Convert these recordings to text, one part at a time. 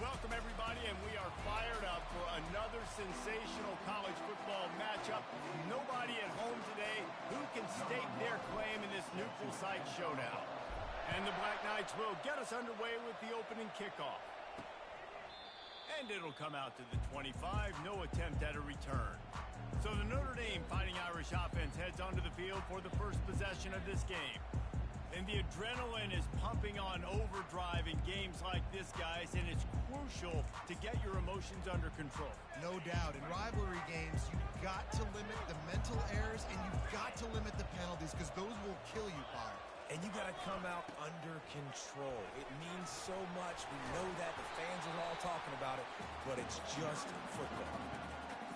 Welcome, everybody, and we are fired up for another sensational college football matchup. Nobody at home today who can stake their claim in this neutral site showdown. And the Black Knights will get us underway with the opening kickoff. And it'll come out to the 25, no attempt at a return. So the Notre Dame Fighting Irish offense heads onto the field for the first possession of this game. And the adrenaline is pumping on overdrive in games like this, guys, and it's crucial to get your emotions under control. No doubt. In rivalry games, you've got to limit the mental errors and you've got to limit the penalties because those will kill you, Byron. And you got to come out under control. It means so much. We know that. The fans are all talking about it, but it's just football.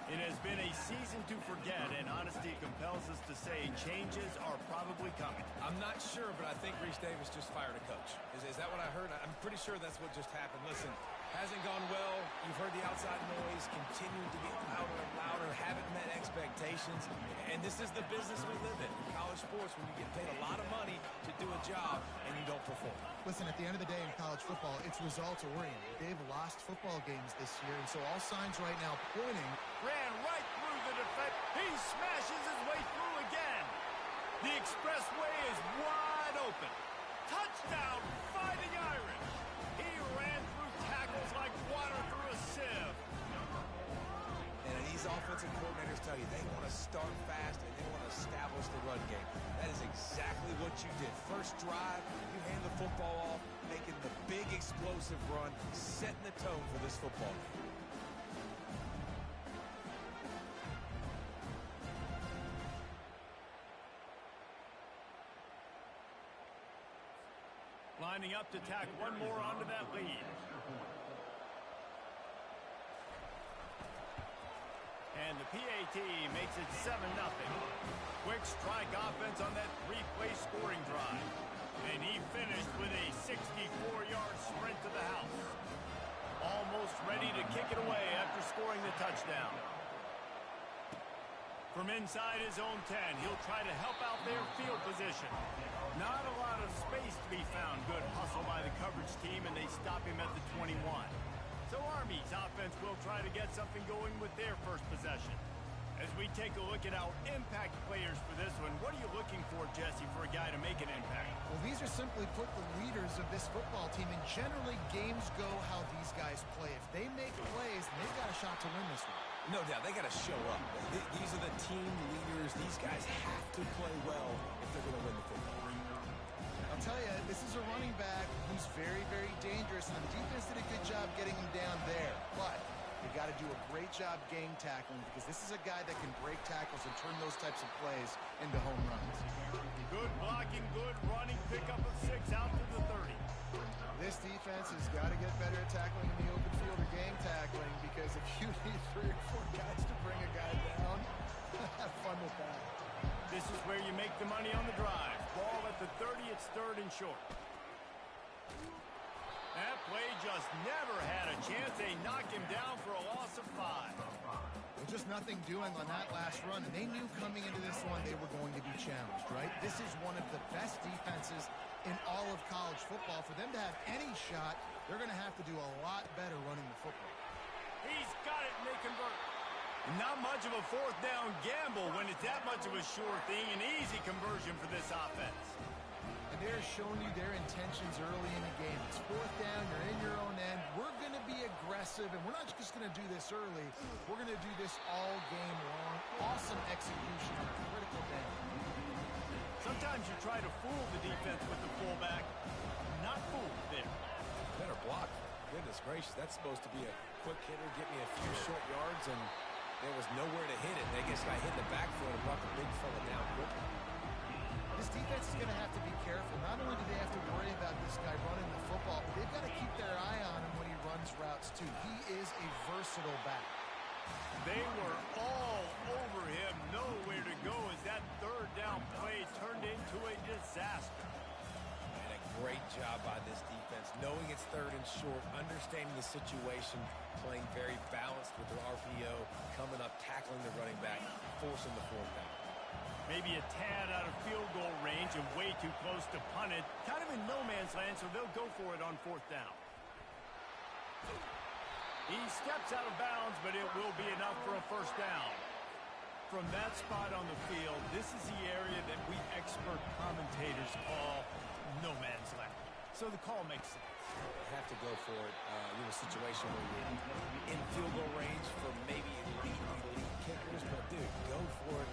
It has been a season to forget, and honesty compels us to say changes are probably coming. I'm not sure, but I think Reese Davis just fired a coach. Is that what I heard? I'm pretty sure that's what just happened. Listen, hasn't gone well. You've heard the outside noise, continuing to get louder and louder, haven't met expectations. And this is the business we live in college sports, when you get paid a lot of money to do a job and you don't perform. Listen, at the end of the day in college football, it's results oriented. They've lost football games this year, and so all signs right now pointing. Ran right through the defense. He smashes his way through again. The expressway is wide open. Touchdown, Fighting Irish. He ran through tackles like water through a sieve. And these offensive coordinators tell you they want to start fast and they want to establish the run game. That is exactly what you did. First drive, you hand the football off, making the big explosive run, setting the tone for this football game. Lining up to tack one more onto that lead. And the PAT makes it 7-0. Quick strike offense on that three-play scoring drive. And he finished with a 64-yard sprint to the house. Almost ready to kick it away after scoring the touchdown. From inside his own 10, he'll try to help out their field position. Not a lot of space to be found. Good hustle by the coverage team, and they stop him at the 21. So Army's offense will try to get something going with their first possession. As we take a look at our impact players for this one, what are you looking for, Jesse, for a guy to make an impact? Well, these are simply put the leaders of this football team, and generally games go how these guys play. If they make plays, they've got a shot to win this one. No doubt, they got to show up. These are the team leaders. These guys have to play well if they're going to win the football. I'll tell you, this is a running back who's very, very dangerous, and the defense did a good job getting him down there. But you got to do a great job game tackling because this is a guy that can break tackles and turn those types of plays into home runs. Good blocking, good running, pickup of 6 out to the 30. This defense has got to get better at tackling in the open field or game tackling because if you need 3 or 4 guys to bring a guy down, have fun with that. This is where you make the money on the drive. Ball at the 30, it's 3rd and short. That play just never had a chance. They knocked him down for a loss of 5. Well, just nothing doing on that last run, and they knew coming into this one they were going to be challenged, right? This is one of the best defenses in all of college football. For them to have any shot, they're going to have to do a lot better running the football. He's got it, and they convert. Not much of a 4th down gamble when it's that much of a sure thing. An easy conversion for this offense. And they're showing you their intentions early in the game. It's 4th down, you're in your own end. We're going to be aggressive, and we're not just going to do this early. We're going to do this all game long. Awesome execution on a critical down. Sometimes you try to fool the defense with the fullback. Not fooled there. Better block. Goodness gracious, that's supposed to be a quick hitter, get me a few short yards, and there was nowhere to hit it. They just got hit in the backfield and brought the big fella down quickly. This defense is going to have to be careful. Not only do they have to worry about this guy running the football, but they've got to keep their eye on him when he runs routes too. He is a versatile back. They were all over him. Nowhere to go as that 3rd down play turned into a disaster. And a great job by this defense, knowing it's 3rd and short, understanding the situation, playing very balanced with their RPO, coming up, tackling the running back, forcing the 4th down. Maybe a tad out of field goal range and way too close to punt it. Kind of in no man's land, so they'll go for it on 4th down. He steps out of bounds, but it will be enough for a first down. From that spot on the field, this is the area that we expert commentators call no man's land. So the call makes sense. You have to go for it. You have a situation where you're in field goal range for maybe elite kickers, but dude, go for it.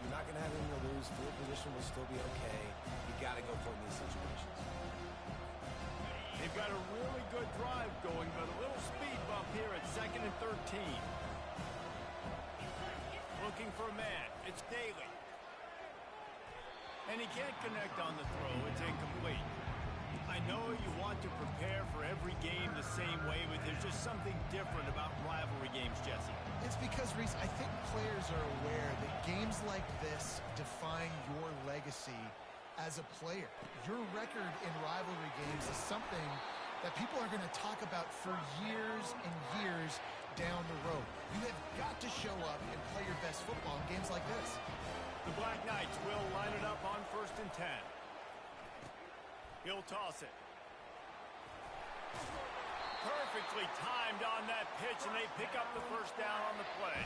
You're not going to have anything to lose. Field position will still be okay. You got to go for it in these situations. They've got a really good drive going, but a little speed bump here at 2nd and 13. Looking for a man. It's Daly. And he can't connect on the throw. It's incomplete. I know you want to prepare for every game the same way, but there's just something different about rivalry games, Jesse. It's because, Reese, I think players are aware that games like this define your legacy as a player. Your record in rivalry games is something that people are going to talk about for years and years down the road. You have got to show up and play your best football in games like this. The Black Knights will line it up on 1st and 10. He'll toss it. Perfectly timed on that pitch, and they pick up the first down on the play.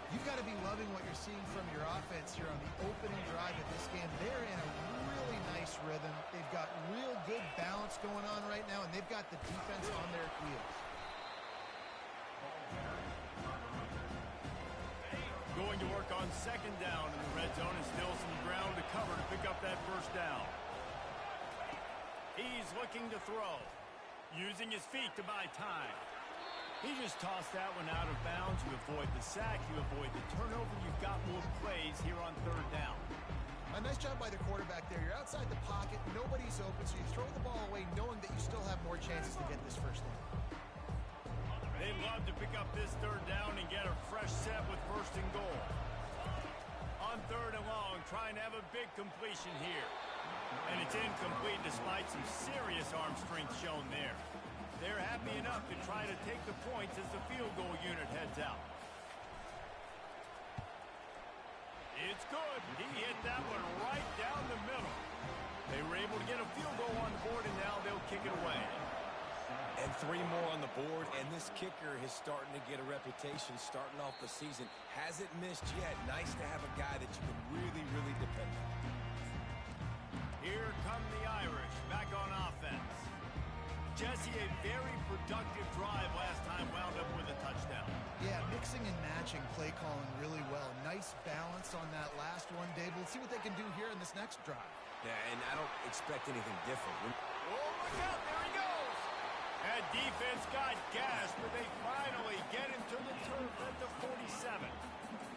You've got to be loving what you're seeing from your offense here on the opening drive of this game. They're in a really nice rhythm. They've got real good balance going on right now, and they've got the defense on their heels. Going to work on 2nd down in the red zone, and still some ground to cover to pick up that first down. He's looking to throw, using his feet to buy time. He just tossed that one out of bounds. You avoid the sack, you avoid the turnover. You've got more plays here on 3rd down. A nice job by the quarterback there. You're outside the pocket, nobody's open, so you throw the ball away knowing that you still have more chances to get this first down. They'd love to pick up this 3rd down and get a fresh set with 1st and goal. On 3rd and long, trying to have a big completion here. And it's incomplete despite some serious arm strength shown there. They're happy enough to try to take the points as the field goal unit heads out. It's good. He hit that one right down the middle. They were able to get a field goal on the board, and now they'll kick it away. And 3 more on the board, and this kicker is starting to get a reputation starting off the season. Hasn't missed yet. Nice to have a guy that you can really, really depend on. Here come the Irish back on offense. Jesse, a very productive drive last time, wound up with a touchdown. Yeah, mixing and matching play calling really well. Nice balance on that last one, Dave. We'll see what they can do here in this next drive. Yeah, and I don't expect anything different. Oh, look out, there he goes. That defense got gashed, but they finally get him to the turf at the 47.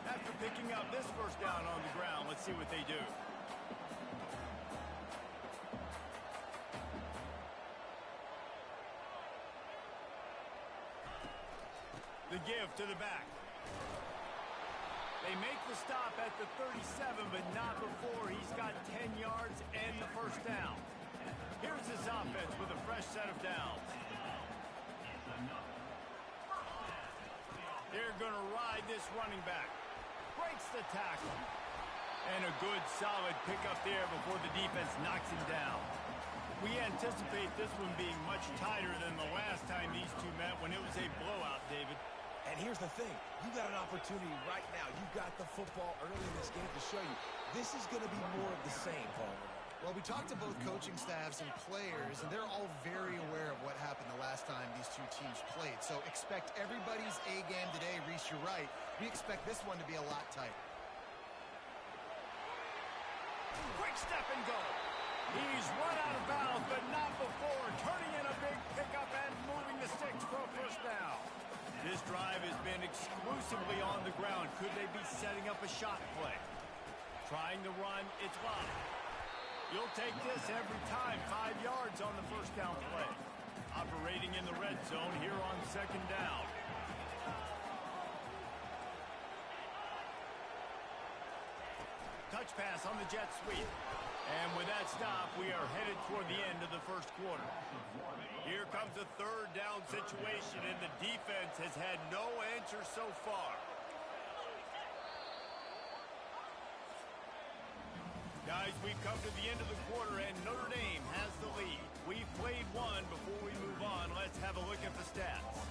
After picking up this first down on the ground, let's see what they do. The give to the back. They make the stop at the 37, but not before he's got 10 yards and the first down. Here's his offense with a fresh set of downs. They're going to ride this running back. Breaks the tackle. And a good, solid pickup there before the defense knocks him down. We anticipate this one being much tighter than the last time these two met when it was a blowout, David. And here's the thing. You got an opportunity right now. You got the football early in this game to show you. This is going to be more of the same, Paul. Well, we talked to both coaching staffs and players, and they're all very aware of what happened the last time these two teams played. So expect everybody's A game today. Reese, you're right. We expect this one to be a lot tighter. Quick step and go. He's run out of bounds, but not before. Turning in a big pickup and moving the sticks for a first down. This drive has been exclusively on the ground. Could they be setting up a shot play? Trying to run, it's locked. You'll take this every time. 5 yards on the first down play. Operating in the red zone here on 2nd down. Touch pass on the jet sweep. And with that stop, we are headed toward the end of the first quarter. Here comes a 3rd down situation, and the defense has had no answer so far. Guys, we've come to the end of the quarter, and Notre Dame has the lead. We've played one. Before we move on, let's have a look at the stats.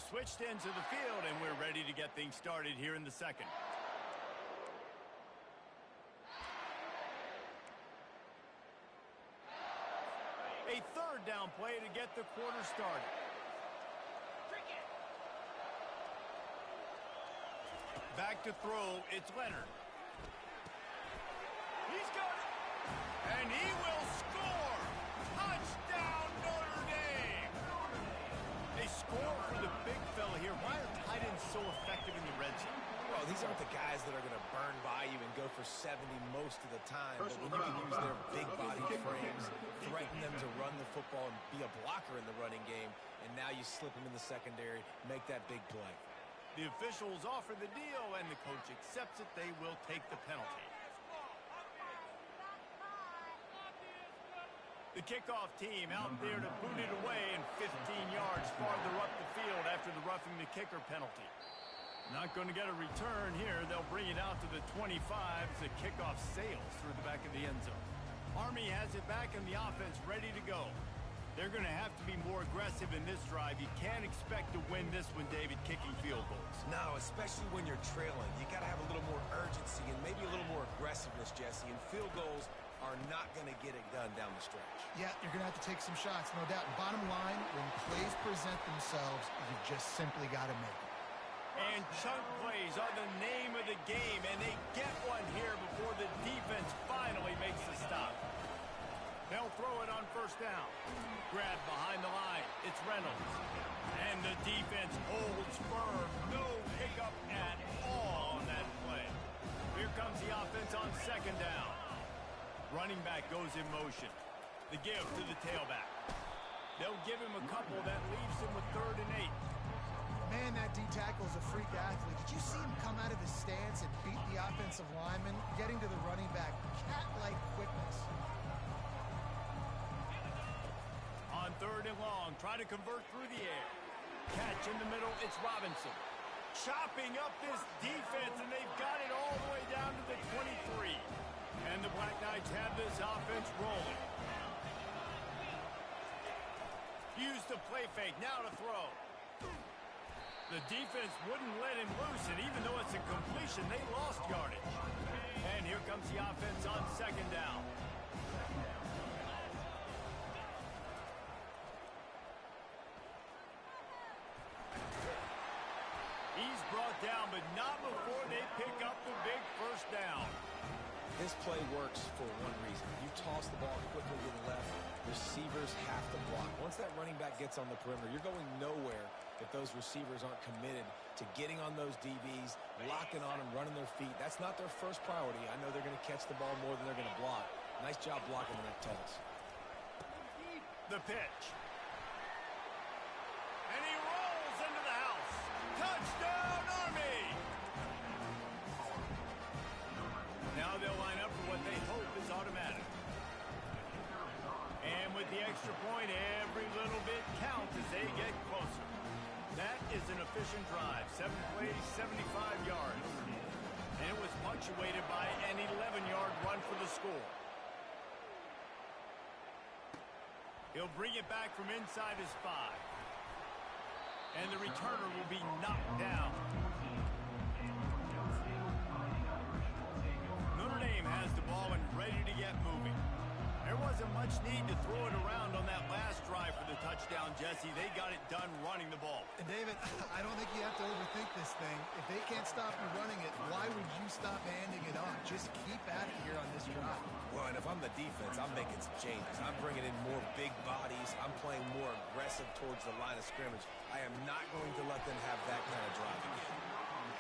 They've switched ends of the field, and we're ready to get things started here in the second. A third down play to get the quarter started. Back to throw, it's Leonard. He's got it. And he will score. Touchdown, Notre Dame. They score for the big fella here. Why are tight ends so effective in the red zone? Well, these aren't the guys that are going to burn by you and go for 70 most of the time. But when you can use their big body frames, threaten them to run the football and be a blocker in the running game, and now you slip them in the secondary, make that big play. The officials offer the deal, and the coach accepts it. They will take the penalty. The kickoff team out there to boot it away, and 15 yards farther up the field after the roughing the kicker penalty. Not going to get a return here. They'll bring it out to the 25 as the kickoff sails through the back of the end zone. Army has it back and the offense ready to go. They're going to have to be more aggressive in this drive. You can't expect to win this one, David, kicking field goals. No, especially when you're trailing. You got to have a little more urgency and maybe a little more aggressiveness, Jesse. And field goals are not going to get it done down the stretch. Yeah, you're going to have to take some shots, no doubt. Bottom line, when plays present themselves, you just simply got to make them. And chunk plays are the name of the game, and they get one here before the defense finally makes the stop. They'll throw it on first down. Grab behind the line. It's Reynolds. And the defense holds firm. No pickup at all on that play. Here comes the offense on second down. Running back goes in motion. The give to the tailback. They'll give him a couple. That leaves him with 3rd and 8. Man, that D-tackle is a freak athlete. Did you see him come out of his stance and beat the offensive lineman, getting to the running back? Cat-like quickness. On 3rd and long, trying to convert through the air. Catch in the middle, it's Robinson. Chopping up this defense, and they've got it all the way down to the 23. And the Black Knights have this offense rolling. Use the play fake, now to throw. The defense wouldn't let him loose, and even though it's a completion, they lost yardage. And here comes the offense on second down. He's brought down, but not before they pick up the big first down. This play works for one reason. You toss the ball quickly to the left, receivers have to block. Once that running back gets on the perimeter, you're going nowhere if those receivers aren't committed to getting on those DBs, locking on them, running their feet. That's not their first priority. I know they're going to catch the ball more than they're going to block. Nice job blocking on that toss. The pitch. And he rolls into the house. Touchdown, Army! Now they'll line up for what they hope is automatic. And with the extra point, every little bit counts as they get closer. That is an efficient drive. 7 plays, 75 yards. And it was punctuated by an 11-yard run for the score. He'll bring it back from inside his 5. And the returner will be knocked down. Notre Dame has the ball and ready to get moving. There wasn't much need to throw it around on that last drive for the touchdown, Jesse. They got it done running the ball. And David, I don't think you have to overthink this thing. If they can't stop you running it, why would you stop handing it off? Just keep at it here on this drive. Well, and if I'm the defense, I'm making some changes. I'm bringing in more big bodies. I'm playing more aggressive towards the line of scrimmage. I am not going to let them have that kind of drive again.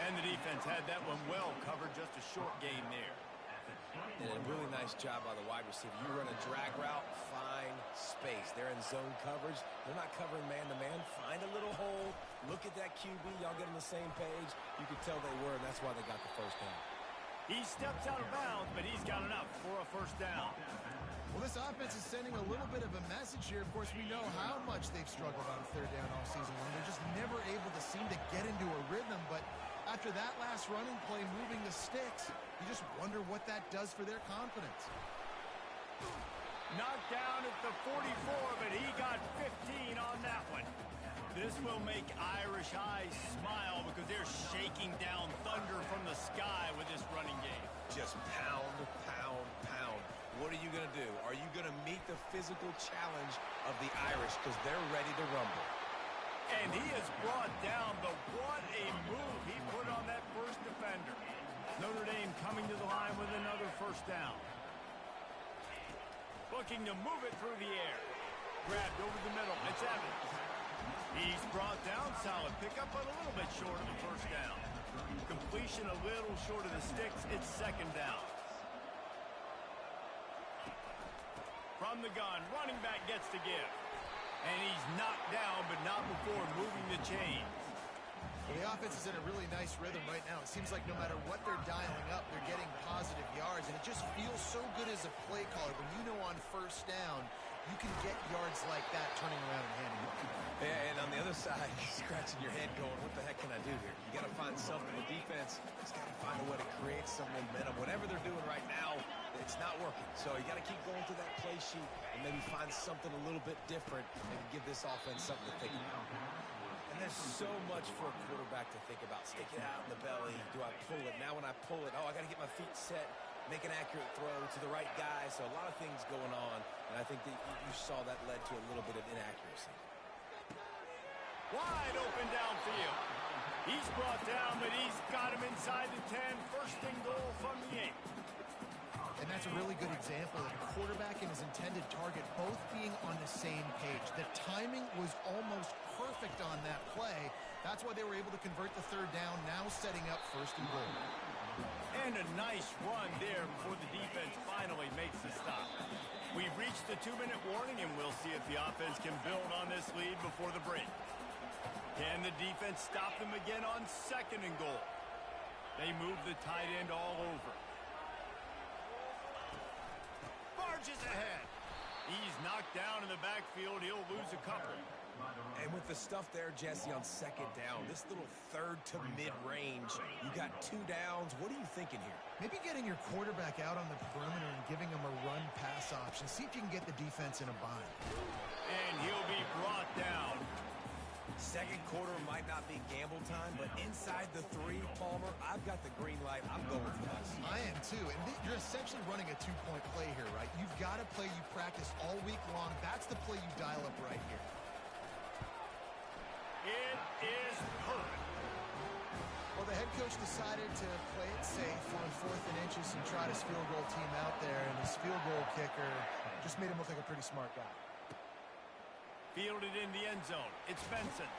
And the defense had that one well covered, just a short gain there. And a really nice job by the wide receiver. You run a drag route, find space. They're in zone coverage. They're not covering man-to-man. Find a little hole. Look at that QB. Y'all get on the same page. You could tell they were, and that's why they got the first down. He steps out of bounds, but he's got enough for a first down. Well, this offense is sending a little bit of a message here. Of course, we know how much they've struggled on 3rd down all season long. They're just never able to seem to get into a rhythm, but after that last running play moving the sticks, you just wonder what that does for their confidence. Knocked down at the 44, but he got 15 on that one. This will make Irish eyes smile because they're shaking down thunder from the sky with this running game. Just pound, pound, pound. What are you going to do? Are you going to meet the physical challenge of the Irish because they're ready to rumble? And he is brought down, but what a move he put on that first defender. Notre Dame coming to the line with another first down. Looking to move it through the air. Grabbed over the middle. It's Evans. He's brought down. Solid pickup, but a little bit short of the first down. Completion a little short of the sticks. It's second down. From the gun, running back gets to give. And he's knocked down, but not before moving the chains. Well, the offense is in a really nice rhythm right now. It seems like no matter what they're dialing up, they're getting positive yards. And it just feels so good as a play caller when you know on first down you can get yards like that turning around and handing it. Yeah, and on the other side, you're scratching your head going, what the heck can I do here? You got to find something. The defense has got to find a way to create some momentum. Whatever they're doing right now, it's not working. So you got to keep going through that play sheet and maybe find something a little bit different and give this offense something to think about. And there's so much for a quarterback to think about. Stick it out in the belly. Do I pull it? Now when I pull it, I got to get my feet set, make an accurate throw to the right guy. So a lot of things going on, and I think that you saw that led to a little bit of inaccuracy. Wide open downfield. He's brought down, but he's got him inside the 10. First and goal from the 8. And that's a really good example of a quarterback and his intended target both being on the same page. The timing was almost perfect on that play. That's why they were able to convert the third down, now setting up first and goal. And a nice run there before the defense finally makes the stop. We've reached the 2-minute warning, and we'll see if the offense can build on this lead before the break. Can the defense stop them again on second and goal? They move the tight end all over. Barges ahead. He's knocked down in the backfield. He'll lose a couple. And with the stuff there, Jesse, on second down, this little third to mid-range, you got 2 downs. What are you thinking here? Maybe getting your quarterback out on the perimeter and giving him a run-pass option. See if you can get the defense in a bind. And he'll be brought down. Second quarter might not be gamble time, but inside the 3, Palmer, I've got the green light. I'm going for this. I am too, and you're essentially running a 2-point play here, right? You've got a play you practice all week long. That's the play you dial up right here. It is perfect. Well, the head coach decided to play it safe on 4th and inches and tried his field goal team out there, and his field goal kicker just made him look like a pretty smart guy. Fielded in the end zone. It's Benson.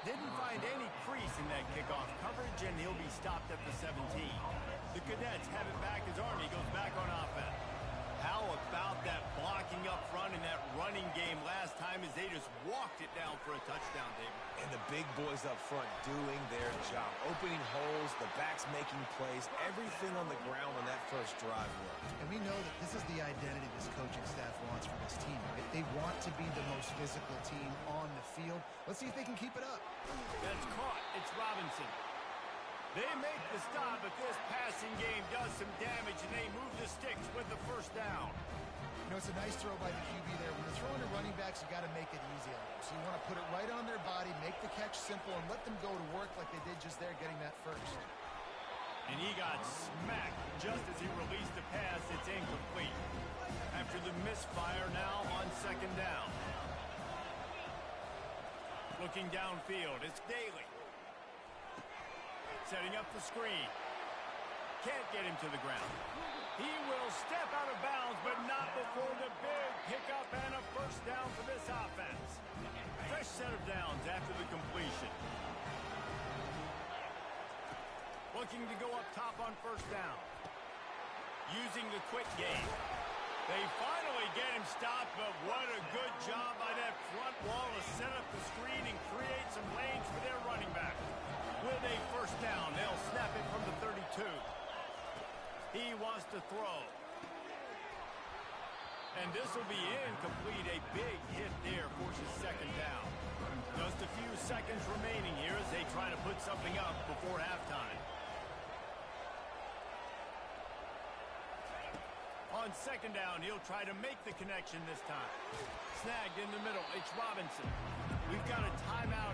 Didn't find any crease in that kickoff coverage, and he'll be stopped at the 17. The Cadets have it back as Army goes back on offense. How about that blocking up front in that running game last time as they just walked it down for a touchdown, David? And the big boys up front doing their job. Opening holes, the backs making plays, everything on the ground on that first drive worked. And we know that this is the identity this coaching staff wants for this team, right? They want to be the most physical team on the field. Let's see if they can keep it up. That's caught. It's Robinson. They make the stop, but this passing game does some damage, and they move the sticks with the first down. You know, it's a nice throw by the QB there. When you're throwing to running backs, you got to make it easy on them. So you want to put it right on their body, make the catch simple, and let them go to work like they did just there, getting that first. And he got smacked just as he released the pass. It's incomplete. After the misfire, now on second down. Looking downfield, it's Daly. Setting up the screen. Can't get him to the ground. He will step out of bounds, but not before the big pickup and a first down for this offense. Fresh set of downs after the completion. Looking to go up top on first down. Using the quick game. They finally get him stopped, but what a good job by that front wall to set up the screen and create some lanes for their running back. With a first down, they'll snap it from the 32. He wants to throw. And this will be incomplete. A big hit there forces second down. Just a few seconds remaining here as they try to put something up before halftime. On second down, he'll try to make the connection this time. Snagged in the middle. It's Robinson. We've got a timeout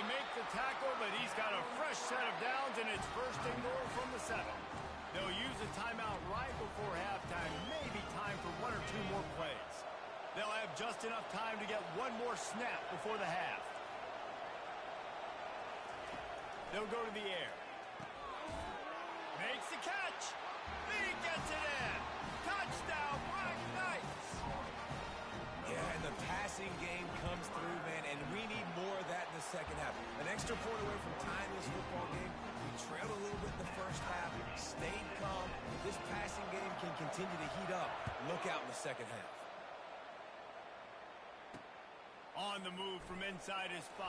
make the tackle, but he's got a fresh set of downs, and it's first and goal from the 7. They'll use a timeout right before halftime, maybe time for 1 or 2 more plays. They'll have just enough time to get 1 more snap before the half. They'll go to the air. Makes the catch. He gets it in. Touchdown, Black Knights. Yeah, and the passing game comes through, man, and we need more of that in the second half. An extra point away from tying this football game. We trailed a little bit in the first half, stayed calm. This passing game can continue to heat up. Look out in the second half. On the move from inside his 5.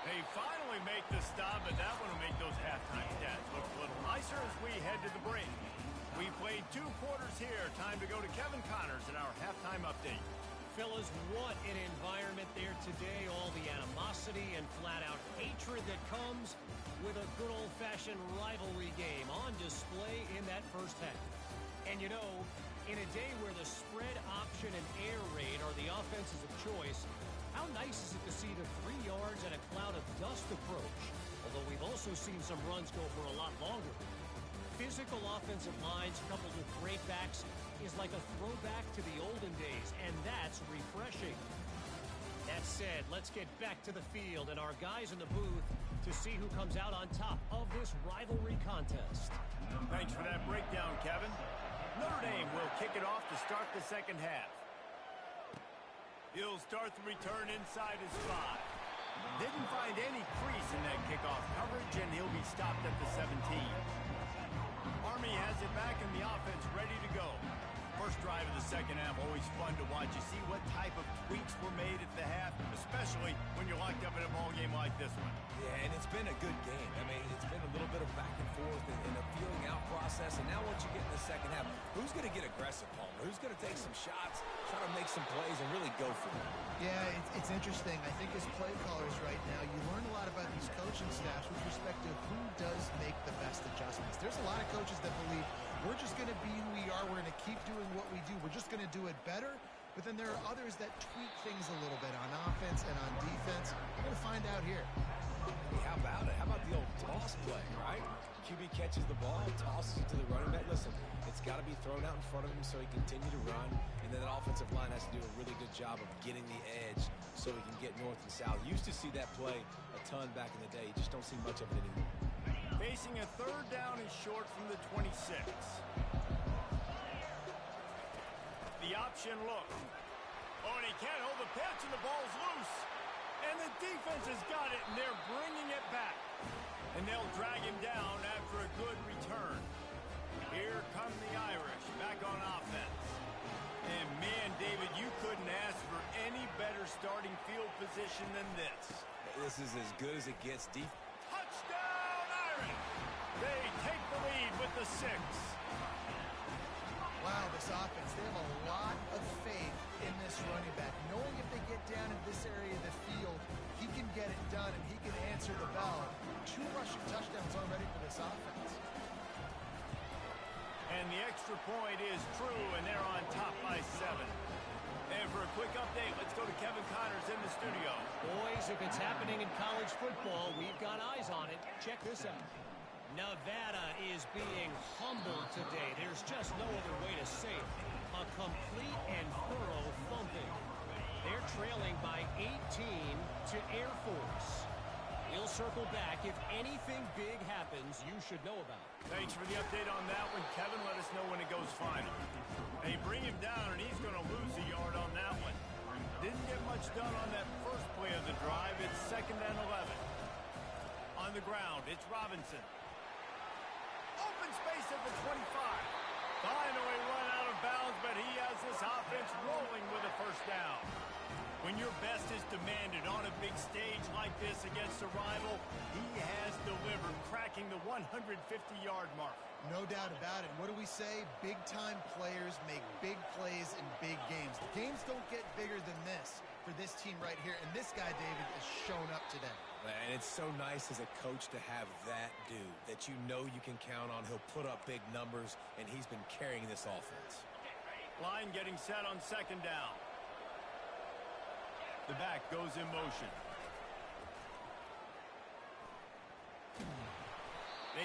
They finally make the stop, but that one will make those halftime stats look a little nicer as we head to the break. We played 2 quarters here. Time to go to Kevin Connors in our halftime update. Fellas, what an environment there today. All the animosity and flat-out hatred that comes with a good old-fashioned rivalry game on display in that first half. And you know, in a day where the spread option and air raid are the offenses of choice, how nice is it to see the 3 yards and a cloud of dust approach? Although we've also seen some runs go for a lot longer. Physical offensive lines coupled with great backs is like a throwback to the olden days, and that's refreshing. That said, let's get back to the field and our guys in the booth to see who comes out on top of this rivalry contest. Thanks for that breakdown, Kevin. Notre Dame will kick it off to start the second half. He'll start the return inside his 5. Didn't find any crease in that kickoff coverage, and he'll be stopped at the 17. Army has it back in the offense ready to go. First drive of the second half, always fun to watch. You see what type of tweaks were made at the half, especially when you're locked up in a ball game like this one. Yeah, and it's been a good game. I mean, it's been a little bit of back and forth and a feeling out process. And now once you get in the second half, who's going to get aggressive, Palmer? Who's going to take some shots, try to make some plays, and really go for it? Yeah, it's interesting. I think as play callers right now, you learn a lot about these coaching staffs with respect to who does make the best adjustments. There's a lot of coaches that believe we're just going to be who we are. We're going to keep doing what we do. We're just going to do it better. But then there are others that tweak things a little bit on offense and on defense. We're going to find out here. Hey, how about it? How about the old toss play, right? QB catches the ball, tosses it to the running back. Listen, it's got to be thrown out in front of him so he can continue to run. And then the offensive line has to do a really good job of getting the edge so he can get north and south. Used to see that play a ton back in the day. You just don't see much of it anymore. Facing a 3rd down and short from the 26. The option look. Oh, and he can't hold the pitch, and the ball's loose. And the defense has got it, and they're bringing it back. And they'll drag him down after a good return. Here come the Irish back on offense. And, man, David, you couldn't ask for any better starting field position than this. This is as good as it gets. Touchdown, Irish! They take the lead with the 6. Wow, this offense, they have a lot of faith in this running back. Knowing if they get down in this area of the field, he can get it done and he can answer the bell. 2 rushing touchdowns already for this offense. And the extra point is true, and they're on top by 7. And for a quick update, let's go to Kevin Connors in the studio. Boys, if it's happening in college football, we've got eyes on it. Check this out. Nevada is being humbled today. There's just no other way to say it. A complete and thorough thumping. They're trailing by 18 to Air Force. We'll circle back. If anything big happens, you should know about it. Thanks for the update on that one, Kevin. Let us know when it goes final. They bring him down, and he's going to lose a yard on that one. Didn't get much done on that first play of the drive. It's 2nd and 11. On the ground, it's Robinson. Open space at the 25. Finally run out of bounds, but he has this offense rolling with a first down. When your best is demanded on a big stage like this against a rival, he has delivered, cracking the 150-yard mark. No doubt about it. What do we say? Big-time players make big plays in big games. The games don't get bigger than this for this team right here, and this guy, David, has shown up today. And it's so nice as a coach to have that dude that you know you can count on. He'll put up big numbers, and he's been carrying this offense. Line getting set on 2nd down. The back goes in motion.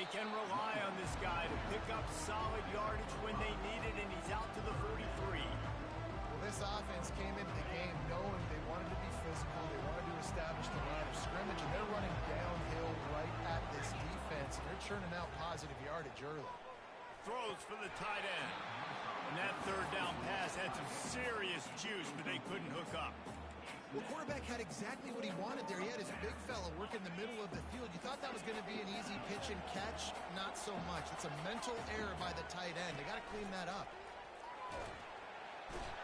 They can rely on this guy to pick up solid yardage when they need it, and he's out to the 43. Well, this offense came into the game knowing they wanted to be physical, they wanted to establish the line of scrimmage, and they're running downhill right at this defense, and they're churning out positive yardage early. Throws for the tight end. And that third down pass had some serious juice, but they couldn't hook up. Well, quarterback had exactly what he wanted there. He had his big fella work in the middle of the field. You thought that was going to be an easy pitch and catch. Not so much. It's a mental error by the tight end. They got to clean that up.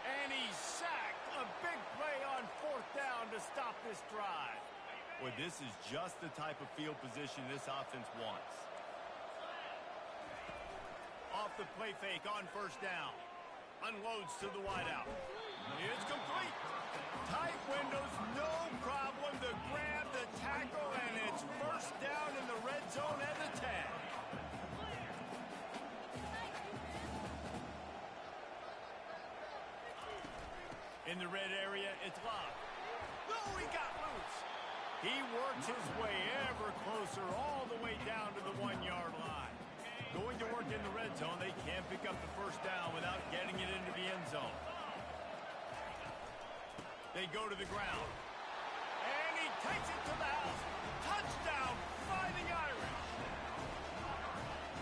And he's sacked. A big play on fourth down to stop this drive. Well, this is just the type of field position this offense wants. Off the play fake on first down. Unloads to the wideout. It's complete. Tight windows, no problem to grab the tackle, and it's first down in the red zone at the 10. In the red area, it's locked. Oh, he got loose. He works his way ever closer all the way down to the 1-yard line. Going to work in the red zone, they can't pick up the first down without getting it into the end zone. They go to the ground. And he takes it to the house. Touchdown, Fighting Irish.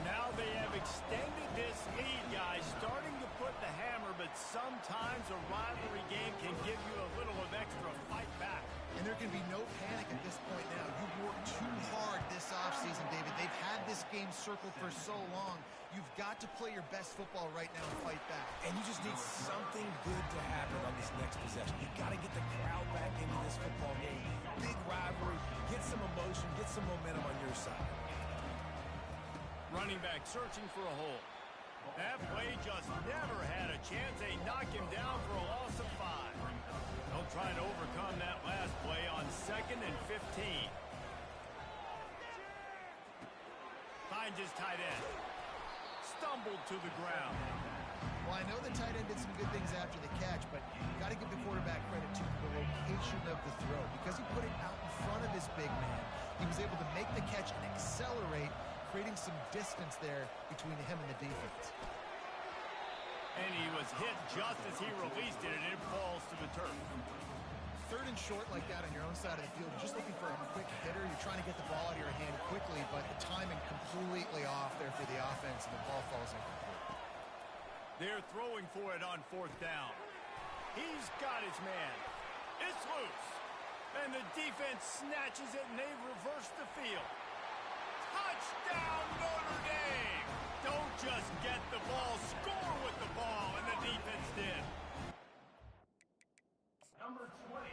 Now they have extended this lead, guys, starting to put the hammer, but sometimes a rivalry game can give you a little of extra fight back. And there can be no panic at this point now. You've worked too hard this offseason, David. They've had this game circled for so long. You've got to play your best football right now and fight back. And you just need something good to happen on this next possession. You got to get the crowd back into this football game. Big rivalry. Get some emotion. Get some momentum on your side. Running back searching for a hole. That play just never had a chance. They knock him down for a loss of 5. They'll try to overcome that last play on 2nd and 15. Finds his tight end. Stumbled to the ground. Well, I know the tight end did some good things after the catch, but you got to give the quarterback credit to the location of the throw. Because he put it out in front of his big man, he was able to make the catch and accelerate, creating some distance there between him and the defense. And he was hit just as he released it, and it falls to the turf. 3rd and short like that on your own side of the field, you're just looking for a quick hitter. You're trying to get the ball out of your hand quickly, but the timing completely off there for the offense, and the ball falls incomplete. They're throwing for it on 4th down. He's got his man. It's loose. And the defense snatches it, and they reverse the field. Touchdown, Notre Dame! Don't just get the ball, score with the ball, and the defense did. Number 20.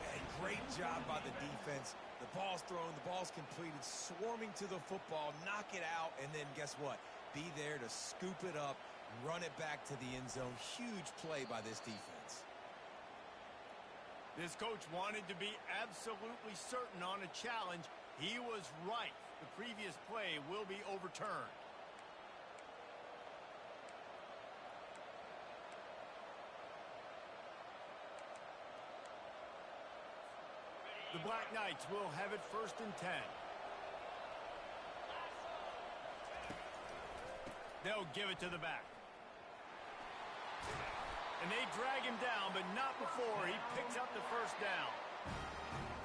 Hey, great job by the defense. The ball's thrown, the ball's completed, swarming to the football, knock it out, and then guess what? Be there to scoop it up, run it back to the end zone. Huge play by this defense. This coach wanted to be absolutely certain on a challenge. He was right. The previous play will be overturned. The Black Knights will have it 1st and 10. They'll give it to the back. And they drag him down, but not before he picks up the first down.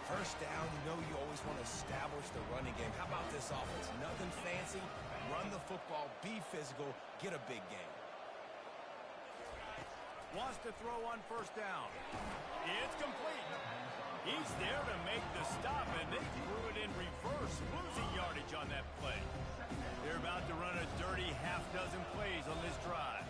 First down, you know you always want to establish the running game. How about this offense? Nothing fancy. Run the football, be physical, get a big game. Wants to throw on first down. It's complete. He's there to make the stop, and they threw it in reverse, losing yardage on that play. They're about to run a dirty half-dozen plays on this drive.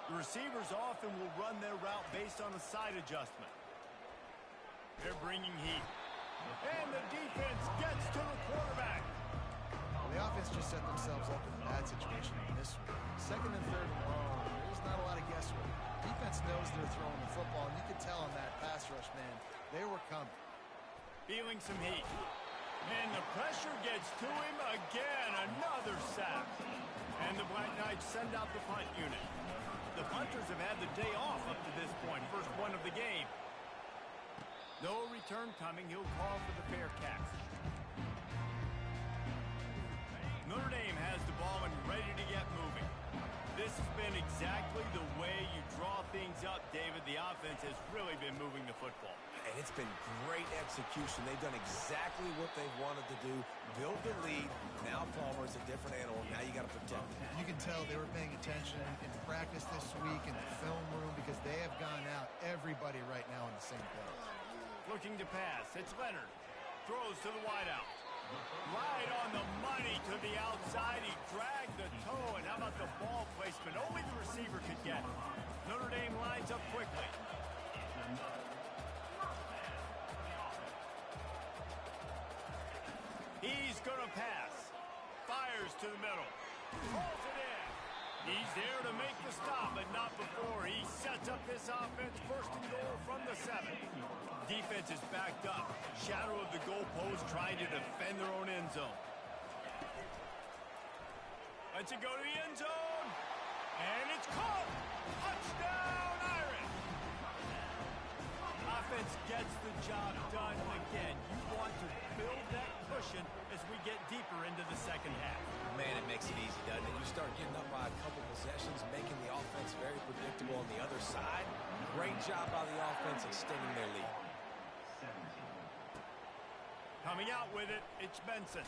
The receivers often will run their route based on a side adjustment. They're bringing heat. And the defense gets to the quarterback. Well, the offense just set themselves up in a bad situation in this one. 2nd and 3rd and long, there's not a lot of guesswork. Defense knows they're throwing the football, and you can tell on that pass rush, man, they were coming. Feeling some heat. And the pressure gets to him again. Another sack. And the Black Knights send out the punt unit. The punters have had the day off up to this point. First one of the game. return coming. He'll call for the fair catch. Notre Dame has the ball and ready to get moving. This has been exactly the way you draw things up, David. The offense has really been moving the football. And it's been great execution. They've done exactly what they've wanted to do. Build the lead. Now Palmer's a different animal. Now you got to protect him. You can tell they were paying attention in practice this week in the film room because they have gone out everybody right now on the same page. Looking to pass. It's Leonard. Throws to the wideout. Right on the money to the outside. He dragged the toe. And how about the ball placement? Only the receiver could get it. Notre Dame lines up quickly. He's going to pass. Fires to the middle. Pulls it in. He's there to make the stop, but not before. He sets up this offense first and goal from the 7. Defense is backed up. Shadow of the goalpost trying to defend their own end zone. Lets it go to the end zone. And it's caught. Touchdown, Irish. Offense gets the job done again. You want to build that cushion as we get deeper into the second half. Man, it makes it easy, doesn't it? You start getting up by a couple possessions, making the offense very predictable on the other side. Great job by the offense extending their lead. Coming out with it, it's Benson.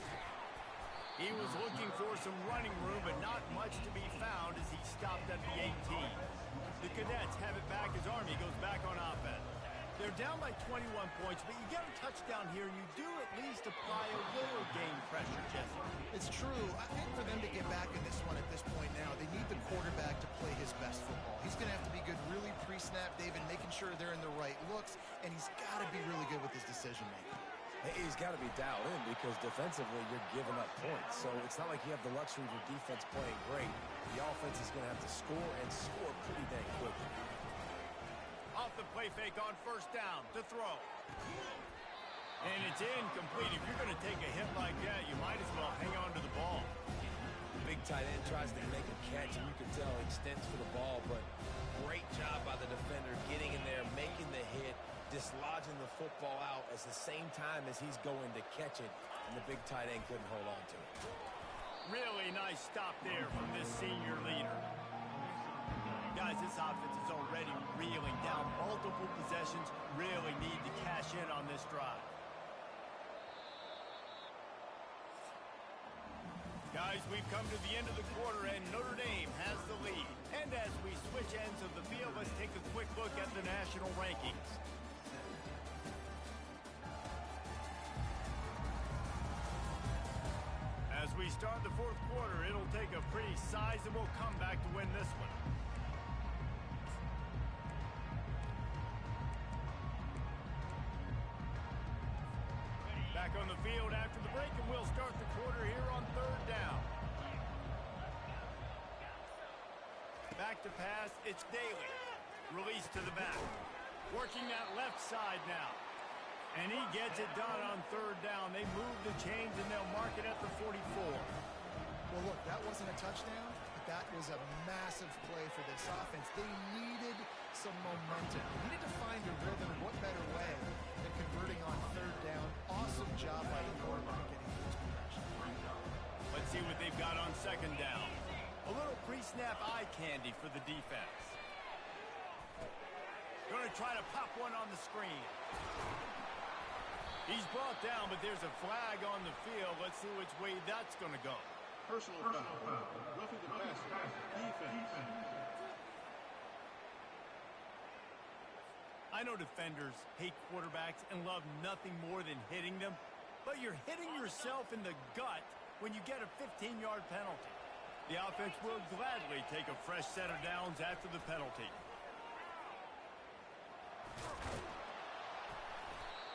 He was looking for some running room, but not much to be found as he stopped at the 18. The Cadets have it back as Army goes back on offense. They're down by 21 points, but you get a touchdown here, and you do at least apply a little game pressure, Jesse. It's true. I think for them to get back in this one at this point now, they need the quarterback to play his best football. He's going to have to be good really pre-snap, David, making sure they're in the right looks, and he's got to be really good with his decision-making. He's got to be dialed in because defensively you're giving up points. So it's not like you have the luxury of your defense playing great. The offense is going to have to score and score pretty dang quickly. Off the play fake on first down to throw. And it's incomplete. If you're going to take a hit like that, you might as well hang on to the ball. Big tight end tries to make a catch, and you can tell he extends for the ball, but great job by the defender getting in there, making the hit, dislodging the football out at the same time as he's going to catch it, and the big tight end couldn't hold on to it. Really nice stop there from this senior leader. Guys, this offense is already reeling down. Multiple possessions, really need to cash in on this drive. Guys, we've come to the end of the quarter, and Notre Dame has the lead. And as we switch ends of the field, let's take a quick look at the national rankings. As we start the fourth quarter, it'll take a pretty sizable comeback to win this one. Back on the field after the break, and we'll start the quarter here on third down. Back to pass, it's Daly. Release to the back. Working that left side now. And he gets it done on third down. They move the chains, and they'll mark it at the 44. Well, look, that wasn't a touchdown, but that was a massive play for this offense. They needed some momentum. They needed to find a rhythm. What better way than converting on third down? Awesome job by the quarterback getting those progression. Let's see what they've got on second down. A little pre-snap eye candy for the defense. Going to try to pop one on the screen. He's brought down, but there's a flag on the field. Let's see which way that's going to go. Personal foul. Roughing the passer. Defense. I know defenders hate quarterbacks and love nothing more than hitting them, but you're hitting yourself in the gut when you get a 15-yard penalty. The offense will gladly take a fresh set of downs after the penalty.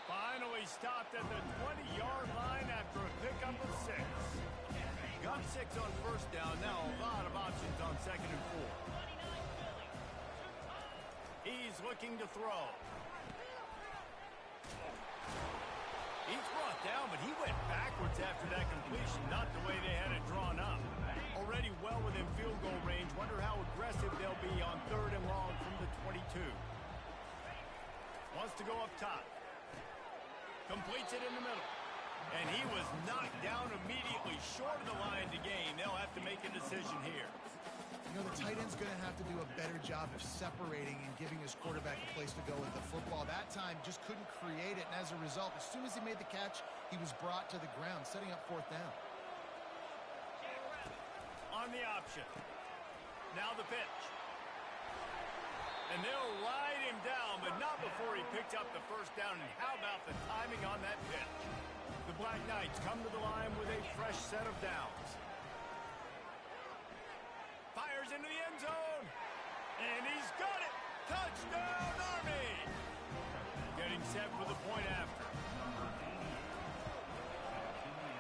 Finally stopped at the 20-yard line after a pickup of 6. Got 6 on first down. Now a lot of options on second and 4. He's looking to throw. He's brought down, but he went backwards after that completion. Not the way they had it drawn up. Already well within field goal range. Wonder how aggressive they'll be on third and long from the 22. Wants to go up top. Completes it in the middle. And he was knocked down immediately short of the line to gain. They'll have to make a decision here. You know, the tight end's going to have to do a better job of separating and giving his quarterback a place to go with the football. That time just couldn't create it, and as a result, as soon as he made the catch, he was brought to the ground, setting up fourth down. On the option. Now the pitch. And they'll ride him down, but not before he picked up the first down. And how about the timing on that pitch? The Black Knights come to the line with a fresh set of downs. Fires into the end zone. And he's got it. Touchdown, Army. Getting set for the point after.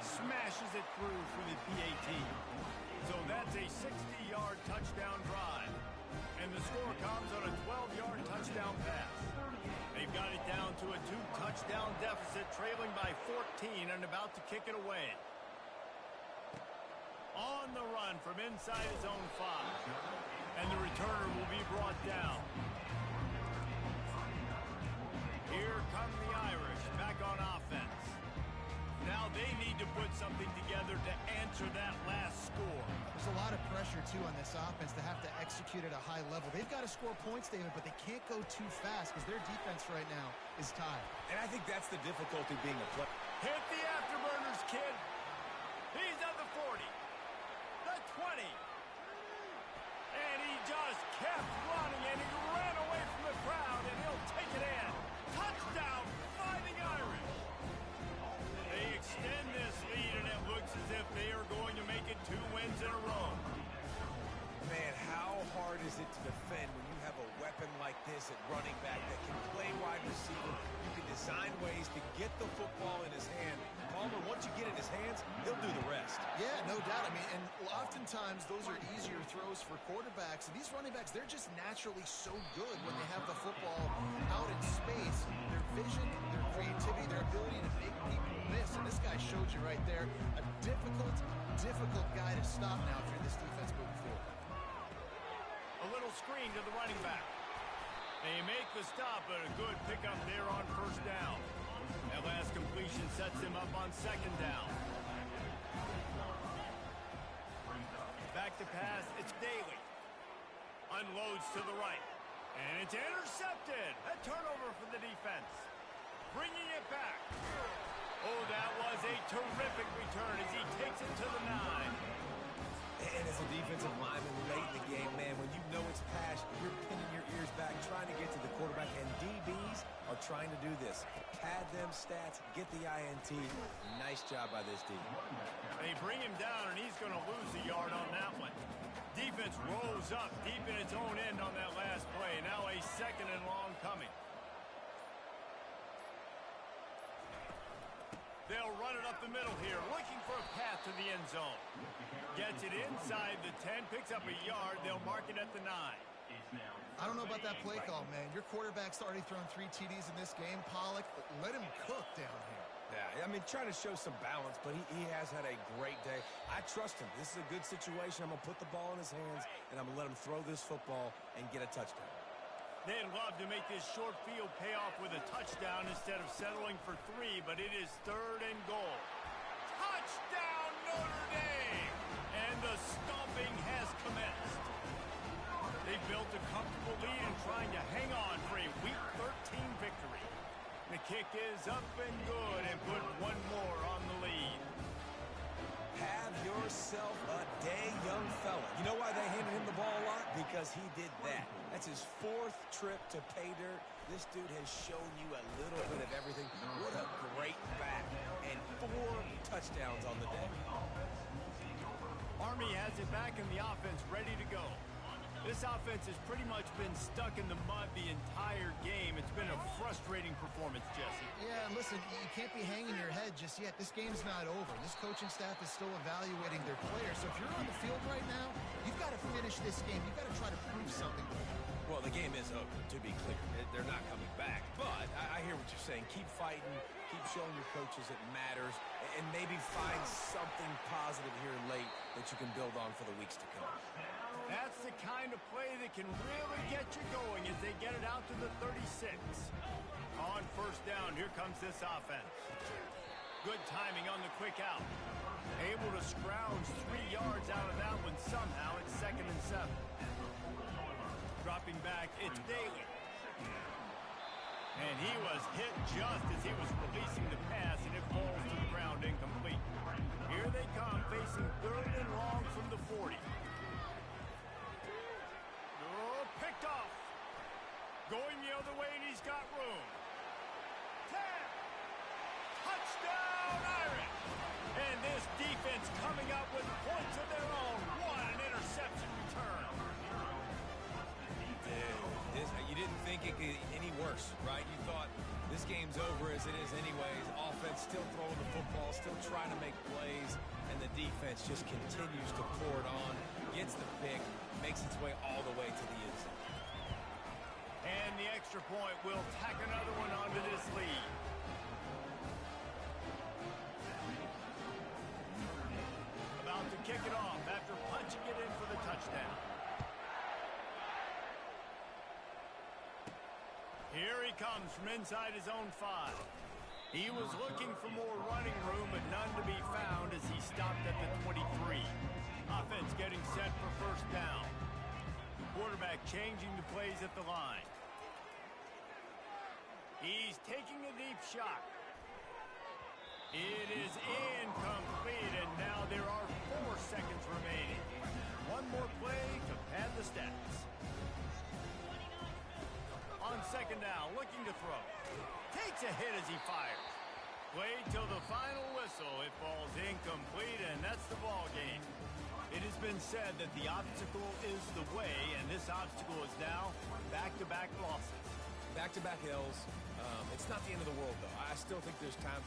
Smashes it through for the PAT. So that's a 60-yard touchdown drive. And the score comes on a 12-yard touchdown pass. They've got it down to a 2-touchdown deficit, trailing by 14 and about to kick it away. On the run from inside his own 5. And the returner will be brought down. Here come the Irish back on offense. Now they need to put something together to answer that last score. There's a lot of pressure, too, on this offense to have to execute at a high level. They've got to score points, David, but they can't go too fast because their defense right now is tied. And I think that's the difficulty being a player. Hit the afterburners, kid. He's at the 40. The 20. And he just kept running, and he ran away from the crowd, and he'll take it in. Touchdown, Fighting Irish. They extend this lead, and it looks as if they are going to make it 2 wins in a row. Man, how hard is it to defend when you have a weapon like this at running back that can play wide receiver? You can design ways to get the football in his hand. Palmer, once you get it in his hands, he'll do the rest. Yeah, no doubt. I mean, and oftentimes those are easier throws for quarterbacks. And these running backs, they're just naturally so good when they have the football out in space. Their vision, their creativity, their ability to make people miss. And this guy showed you right there, a difficult guy to stop now if you're this defense moving forward. A little screen to the running back. They make the stop, but a good pickup there on first down. That last completion sets him up on second down. Back to pass, it's Daly. Unloads to the right. And it's intercepted. A turnover for the defense. Bringing it back. Oh, that was a terrific return as he takes it to the 9. And as a defensive lineman late in the game, man, when you know it's pass, you're pinning your ears back, trying to get to the quarterback, and DBs are trying to do this. Pad them stats, get the INT. Nice job by this D. They bring him down, and he's going to lose a yard on that one. Defense rolls up deep in its own end on that last play. Now a 2nd and long coming. They'll run it up the middle here, looking for a path to the end zone. Gets it inside the 10, picks up a yard. They'll mark it at the 9. I don't know about that play call, man. Your quarterback's already thrown 3 TDs in this game. Pollock, let him cook down here. Yeah, I mean, trying to show some balance, but he has had a great day. I trust him. This is a good situation. I'm going to put the ball in his hands, and I'm going to let him throw this football and get a touchdown. They'd love to make this short field pay off with a touchdown instead of settling for 3, but it is 3rd and goal. Touchdown, Notre Dame! And the stomping has commenced. They built a comfortable lead and trying to hang on for a Week 13 victory. The kick is up and good and put 1 more on the lead. Have yourself a day, young fella. You know why they handed him the ball a lot? Because he did that. That's his 4th trip to pay dirt. This dude has shown you a little bit of everything. What a great back. And 4 touchdowns on the day. Army has it back in the offense, ready to go. This offense has pretty much been stuck in the mud the entire game. It's been a frustrating performance, Jesse. Yeah, and listen, you can't be hanging your head just yet. This game's not over. This coaching staff is still evaluating their players. So if you're on the field right now, you've got to finish this game. You've got to try to prove something to them. Well, the game is over, to be clear. They're not coming back. But I hear what you're saying. Keep fighting. Keep showing your coaches it matters. And maybe find something positive here late that you can build on for the weeks to come. That's the kind of play that can really get you going as they get it out to the 36. On first down, here Here comes this offense. Good timing on the quick out. Able to scrounge 3 yards out of that one somehow. It's 2nd and 7. Dropping back, it's Daly. And he was hit just as he was releasing the pass, and it falls to the ground incomplete. Here they come, facing 3rd and long from the 40. Oh, picked off. Going the other way, and he's got room. 10. Touchdown, Irish. And this defense coming up with points of their own. What an interception return. You didn't think it could get any worse, right? You thought this game's over as it is anyways. Offense still throwing the football, still trying to make plays, and the defense just continues to pour it on, gets the pick, makes its way all the way to the end zone. And the extra point will tack another one onto this lead. About to kick it off after punching it in for the touchdown. Here he comes from inside his own 5. He was looking for more running room, but none to be found as he stopped at the 23. Offense getting set for 1st down. Quarterback changing the plays at the line. He's taking a deep shot. It is incomplete, and now there are 4 seconds remaining. One more play to pad the stats. On 2nd down, looking to throw. Takes a hit as he fires. Played till the final whistle. It falls incomplete, and that's the ball game. It has been said that the obstacle is the way, and this obstacle is now back-to-back losses. Back-to-back L's. It's not the end of the world, though. I still think there's time for